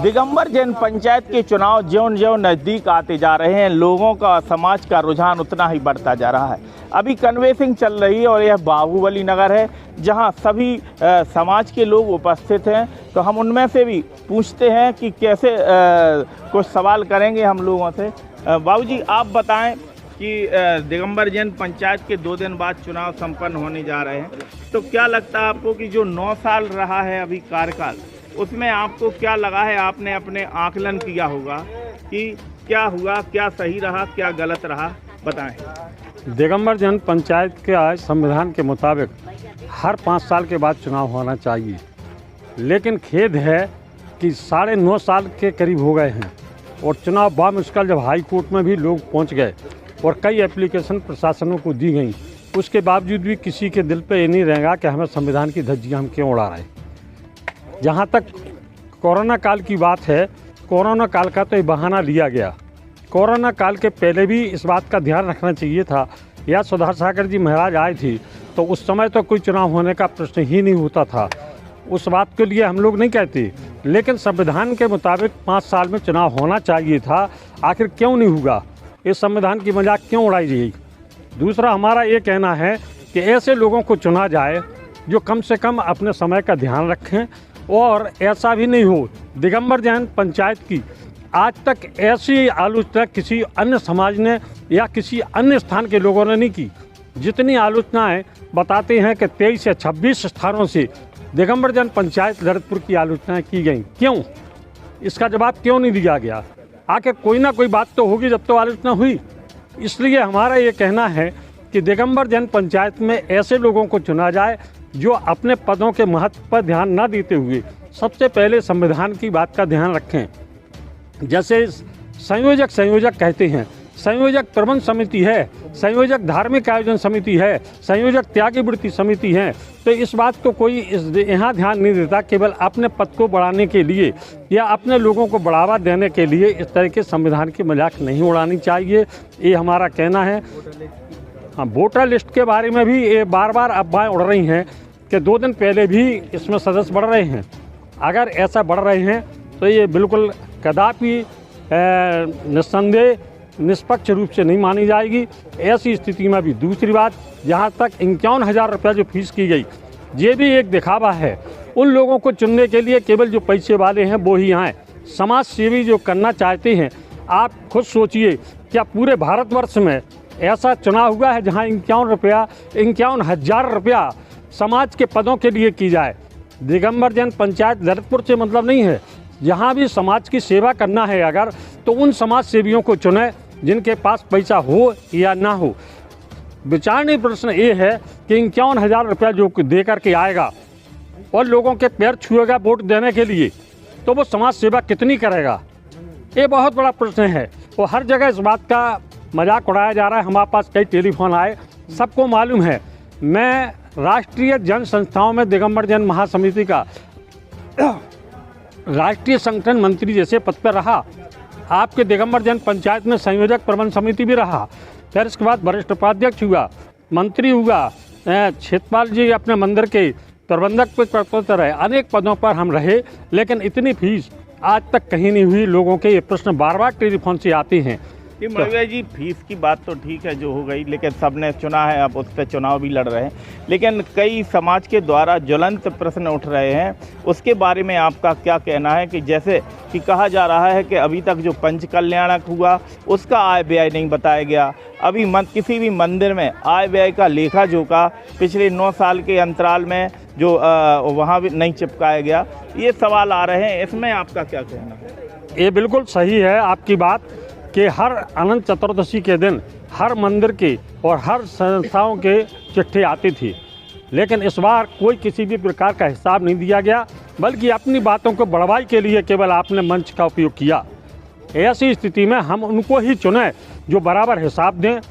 दिगंबर जैन पंचायत के चुनाव ज्यों-ज्यों नज़दीक आते जा रहे हैं, लोगों का, समाज का रुझान उतना ही बढ़ता जा रहा है। अभी कन्वेंसिंग चल रही है और यह बाहुबली नगर है, जहां सभी समाज के लोग उपस्थित हैं। तो हम उनमें से भी पूछते हैं कि कैसे कुछ सवाल करेंगे हम लोगों से। बाबूजी, आप बताएं कि दिगंबर जैन पंचायत के 2 दिन बाद चुनाव संपन्न होने जा रहे हैं, तो क्या लगता है आपको कि जो 9 साल रहा है अभी कार्यकाल, उसमें आपको क्या लगा है? आपने अपने आकलन किया होगा कि क्या हुआ, क्या सही रहा, क्या गलत रहा, बताएं। दिगंबर जैन पंचायत के आज संविधान के मुताबिक हर 5 साल के बाद चुनाव होना चाहिए, लेकिन खेद है कि 9.5 साल के करीब हो गए हैं और चुनाव बामुश्किल जब हाई कोर्ट में भी लोग पहुंच गए और कई एप्लीकेशन प्रशासनों को दी गई, उसके बावजूद भी किसी के दिल पे ये नहीं रहेगा कि हमें संविधान की धज्जियां हम क्यों उड़ा रहे हैं। जहाँ तक कोरोना काल की बात है, कोरोना काल का तो बहाना लिया गया। कोरोना काल के पहले भी इस बात का ध्यान रखना चाहिए था, या सुधार सागर जी महाराज आए थे तो उस समय तो कोई चुनाव होने का प्रश्न ही नहीं होता था। उस बात के लिए हम लोग नहीं कहते, लेकिन संविधान के मुताबिक 5 साल में चुनाव होना चाहिए था। आखिर क्यों नहीं हुआ? इस संविधान की मजाक क्यों उड़ाई गई? दूसरा, हमारा ये कहना है कि ऐसे लोगों को चुना जाए जो कम से कम अपने समय का ध्यान रखें, और ऐसा भी नहीं हो दिगंबर जैन पंचायत की आज तक ऐसी आलोचना किसी अन्य समाज ने या किसी अन्य स्थान के लोगों ने नहीं की। जितनी आलोचनाएं बताते हैं कि 23 या 26 स्थानों से दिगंबर जैन पंचायत ललितपुर की आलोचनाएं की गई। क्यों? इसका जवाब क्यों नहीं दिया गया? आखिर कोई ना कोई बात तो होगी जब तो आलोचना हुई। इसलिए हमारा ये कहना है कि दिगंबर जैन पंचायत में ऐसे लोगों को चुना जाए जो अपने पदों के महत्व पर ध्यान न देते हुए सबसे पहले संविधान की बात का ध्यान रखें। जैसे संयोजक कहते हैं, संयोजक प्रबंध समिति है, संयोजक धार्मिक आयोजन समिति है, संयोजक त्यागीवृत्ति समिति है। तो इस बात को कोई यहाँ ध्यान नहीं देता। केवल अपने पद को बढ़ाने के लिए या अपने लोगों को बढ़ावा देने के लिए इस तरह के संविधान की मजाक नहीं उड़ानी चाहिए, ये हमारा कहना है। हाँ, वोटर लिस्ट के बारे में भी ये बार अफवाहें उड़ रही हैं कि 2 दिन पहले भी इसमें सदस्य बढ़ रहे हैं। अगर ऐसा बढ़ रहे हैं तो ये बिल्कुल कदापि निस्संदेह निष्पक्ष रूप से नहीं मानी जाएगी। ऐसी स्थिति में भी दूसरी बात, जहाँ तक 51,000 रुपया जो फीस की गई, ये भी एक दिखावा है। उन लोगों को चुनने के लिए केवल जो पैसे वाले हैं वो ही आएँ। समाज सेवी जो करना चाहते हैं, आप खुद सोचिए, क्या पूरे भारतवर्ष में ऐसा चुनाव हुआ है जहाँ 51,000 रुपया समाज के पदों के लिए की जाए? दिगंबर जैन पंचायत ललितपुर से मतलब नहीं है। यहाँ भी समाज की सेवा करना है अगर, तो उन समाज सेवियों को चुने जिनके पास पैसा हो या ना हो। विचारणीय प्रश्न ये है कि 51,000 रुपया जो दे करके आएगा और लोगों के पैर छुएगा वोट देने के लिए, तो वो समाज सेवा कितनी करेगा? ये बहुत बड़ा प्रश्न है। वो हर जगह इस बात का मजाक उड़ाया जा रहा है। हमारे पास कई टेलीफोन आए, सबको मालूम है मैं राष्ट्रीय जन संस्थाओं में दिगंबर जैन महासमिति का राष्ट्रीय संगठन मंत्री जैसे पद पर रहा। आपके दिगंबर जैन पंचायत में संयोजक प्रबंध समिति भी रहा, फिर इसके बाद वरिष्ठ उपाध्यक्ष हुआ, मंत्री हुआ, क्षेत्रपाल जी अपने मंदिर के प्रबंधक पद पर रहे, अनेक पदों पर हम रहे, लेकिन इतनी फीस आज तक कहीं नहीं हुई। लोगों के ये प्रश्न बार टेलीफोन से आते हैं। कि मलुआ जी, फीस की बात तो ठीक है जो हो गई, लेकिन सबने चुना है, अब उस पर चुनाव भी लड़ रहे हैं। लेकिन कई समाज के द्वारा ज्वलंत प्रश्न उठ रहे हैं, उसके बारे में आपका क्या कहना है? कि जैसे कि कहा जा रहा है कि अभी तक जो पंच कल्याणक हुआ उसका आय व्यय नहीं बताया गया। अभी किसी भी मंदिर में आय व्यय का लेखा जोखा पिछले 9 साल के अंतराल में जो वहाँ भी नहीं चिपकाया गया। ये सवाल आ रहे हैं, इसमें आपका क्या कहना है? ये बिल्कुल सही है आपकी बात कि हर अनंत चतुर्दशी के दिन हर मंदिर के और हर संस्थाओं के चिट्ठी आती थी, लेकिन इस बार कोई किसी भी प्रकार का हिसाब नहीं दिया गया, बल्कि अपनी बातों को बढ़ावाई के लिए केवल आपने मंच का उपयोग किया। ऐसी स्थिति में हम उनको ही चुने जो बराबर हिसाब दें,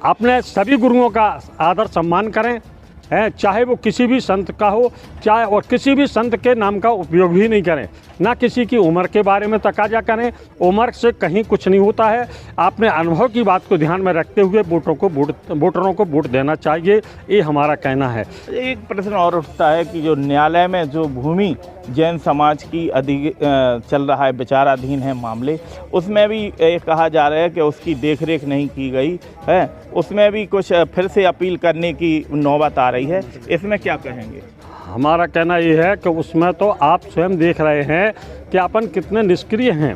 अपने सभी गुरुओं का आदर सम्मान करें, चाहे वो किसी भी संत का हो, चाहे और किसी भी संत के नाम का उपयोग भी नहीं करें, ना किसी की उम्र के बारे में तकाजा करें। उम्र से कहीं कुछ नहीं होता है। आपने अनुभव की बात को ध्यान में रखते हुए वोटरों को वोट देना चाहिए, ये हमारा कहना है। एक प्रश्न और उठता है कि जो न्यायालय में जो भूमि जैन समाज की चल रहा है, विचाराधीन है मामले, उसमें भी कहा जा रहा है कि उसकी देखरेख नहीं की गई है, उसमें भी कुछ फिर से अपील करने की नौबत आ रही है, इसमें क्या कहेंगे? हमारा कहना ये है कि उसमें तो आप स्वयं देख रहे हैं कि अपन कितने निष्क्रिय हैं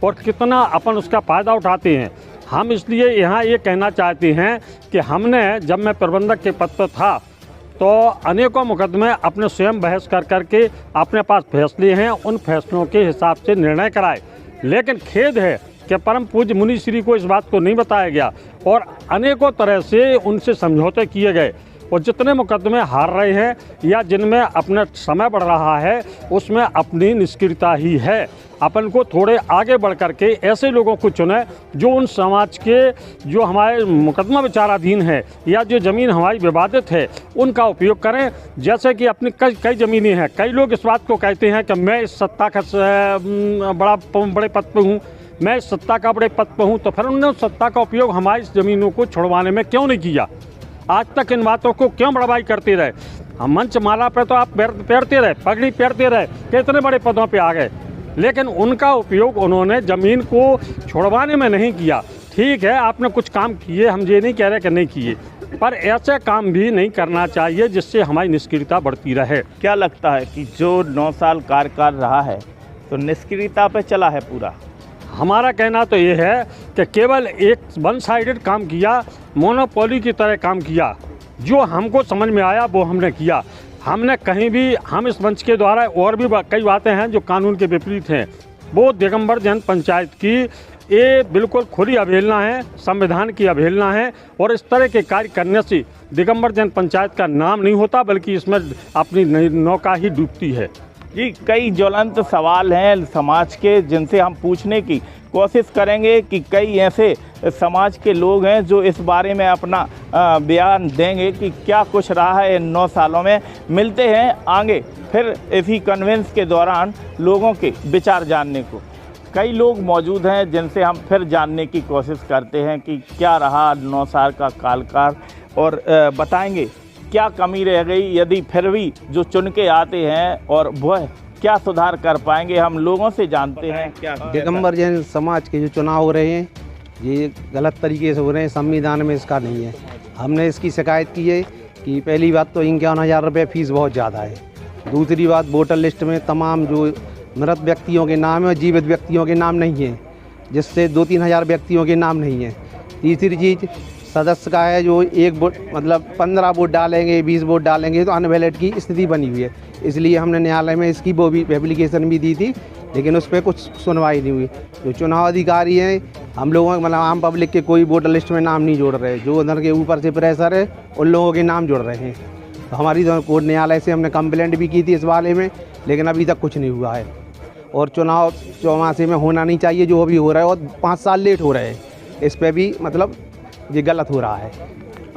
और कितना अपन उसका फ़ायदा उठाते हैं। हम इसलिए यहाँ ये कहना चाहते हैं कि हमने, जब मैं प्रबंधक के पद पर था, तो अनेकों मुकदमे अपने स्वयं बहस कर करके अपने पास फैसले हैं, उन फैसलों के हिसाब से निर्णय कराए। लेकिन खेद है कि परम पूज्य मुनि श्री को इस बात को नहीं बताया गया और अनेकों तरह से उनसे समझौते किए गए और जितने मुकदमे हार रहे हैं या जिनमें अपना समय बढ़ रहा है, उसमें अपनी निष्क्रियता ही है। अपन को थोड़े आगे बढ़ कर के ऐसे लोगों को चुने जो उन समाज के, जो हमारे मुकदमा विचाराधीन है या जो ज़मीन हमारी विवादित है, उनका उपयोग करें। जैसे कि अपनी कई ज़मीनें हैं, कई लोग इस बात को कहते हैं कि मैं इस सत्ता का बड़े पद पर हूँ, मैं इस सत्ता का बड़े पद पर हूँ, तो फिर उन्होंने उस सत्ता का उपयोग हमारी ज़मीनों को छुड़वाने में क्यों नहीं किया? आज तक इन बातों को क्यों बड़वाई करते रहे? हम मंच माला पे तो आप पैरते रहे, पगड़ी पैरते रहे, कितने बड़े पदों पे आ गए, लेकिन उनका उपयोग उन्होंने ज़मीन को छुड़वाने में नहीं किया। ठीक है, आपने कुछ काम किए, हम ये नहीं कह रहे कि नहीं किए, पर ऐसे काम भी नहीं करना चाहिए जिससे हमारी निष्क्रियता बढ़ती रहे। क्या लगता है कि जो 9 साल कार्यकाल रहा है तो निष्क्रियता पे चला है पूरा? हमारा कहना तो ये है कि केवल एक वन साइडेड काम किया, मोनोपोली की तरह काम किया। जो हमको समझ में आया वो हमने किया। हमने कहीं भी, हम इस मंच के द्वारा और भी कई बातें हैं जो कानून के विपरीत हैं, वो दिगंबर जैन पंचायत की ये बिल्कुल खुली अवहेलना है, संविधान की अवहेलना है और इस तरह के कार्य करने से दिगंबर जैन पंचायत का नाम नहीं होता, बल्कि इसमें अपनी नौका ही डूबती है। जी, कई ज्वलंत सवाल हैं समाज के जिनसे हम पूछने की कोशिश करेंगे कि कई ऐसे समाज के लोग हैं जो इस बारे में अपना बयान देंगे कि क्या कुछ रहा है इन 9 सालों में। मिलते हैं आगे फिर इसी कन्वेंस के दौरान लोगों के विचार जानने को। कई लोग मौजूद हैं जिनसे हम फिर जानने की कोशिश करते हैं कि क्या रहा 9 साल का कार्यकाल और बताएंगे क्या कमी रह गई, यदि फिर भी जो चुन के आते हैं और वह क्या सुधार कर पाएंगे। हम लोगों से जानते हैं क्या दिगंबर जैन समाज के जो चुनाव हो रहे हैं ये गलत तरीके से हो रहे हैं, संविधान में इसका नहीं है। हमने इसकी शिकायत की है कि पहली बात तो 51,000 रुपये फीस बहुत ज़्यादा है। दूसरी बात, वोटर लिस्ट में तमाम जो मृत व्यक्तियों के नाम है, जीवित व्यक्तियों के नाम नहीं है, जिससे 2-3 हज़ार व्यक्तियों के नाम नहीं है। तीसरी चीज़, सदस्य का है जो एक वोट, मतलब 15 वोट डालेंगे, 20 वोट डालेंगे तो अनवैलिड की स्थिति बनी हुई है। इसलिए हमने न्यायालय में इसकी वो भी एप्लीकेशन भी दी थी, लेकिन उस पर कुछ सुनवाई नहीं हुई। जो चुनाव अधिकारी हैं, हम लोगों मतलब आम पब्लिक के कोई वोटर लिस्ट में नाम नहीं जोड़ रहे, जो उधर के ऊपर से प्रेशर है उन लोगों के नाम जोड़ रहे हैं। तो हमारी तो कोर्ट न्यायालय से हमने कंप्लेंट भी की थी इस बारे में, लेकिन अभी तक कुछ नहीं हुआ है। और चुनाव चौमासे में होना नहीं चाहिए जो अभी हो रहा है, और 5 साल लेट हो रहे हैं। इस पर भी मतलब ये गलत हो रहा है।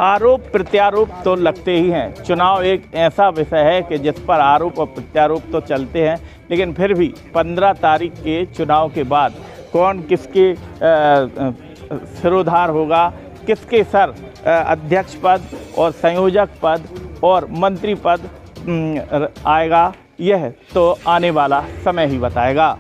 आरोप प्रत्यारोप तो लगते ही हैं। चुनाव एक ऐसा विषय है कि जिस पर आरोप और प्रत्यारोप तो चलते हैं, लेकिन फिर भी 15 तारीख के चुनाव के बाद कौन किसके सिरोधार होगा, किसके सर अध्यक्ष पद और संयोजक पद और मंत्री पद आएगा, यह तो आने वाला समय ही बताएगा।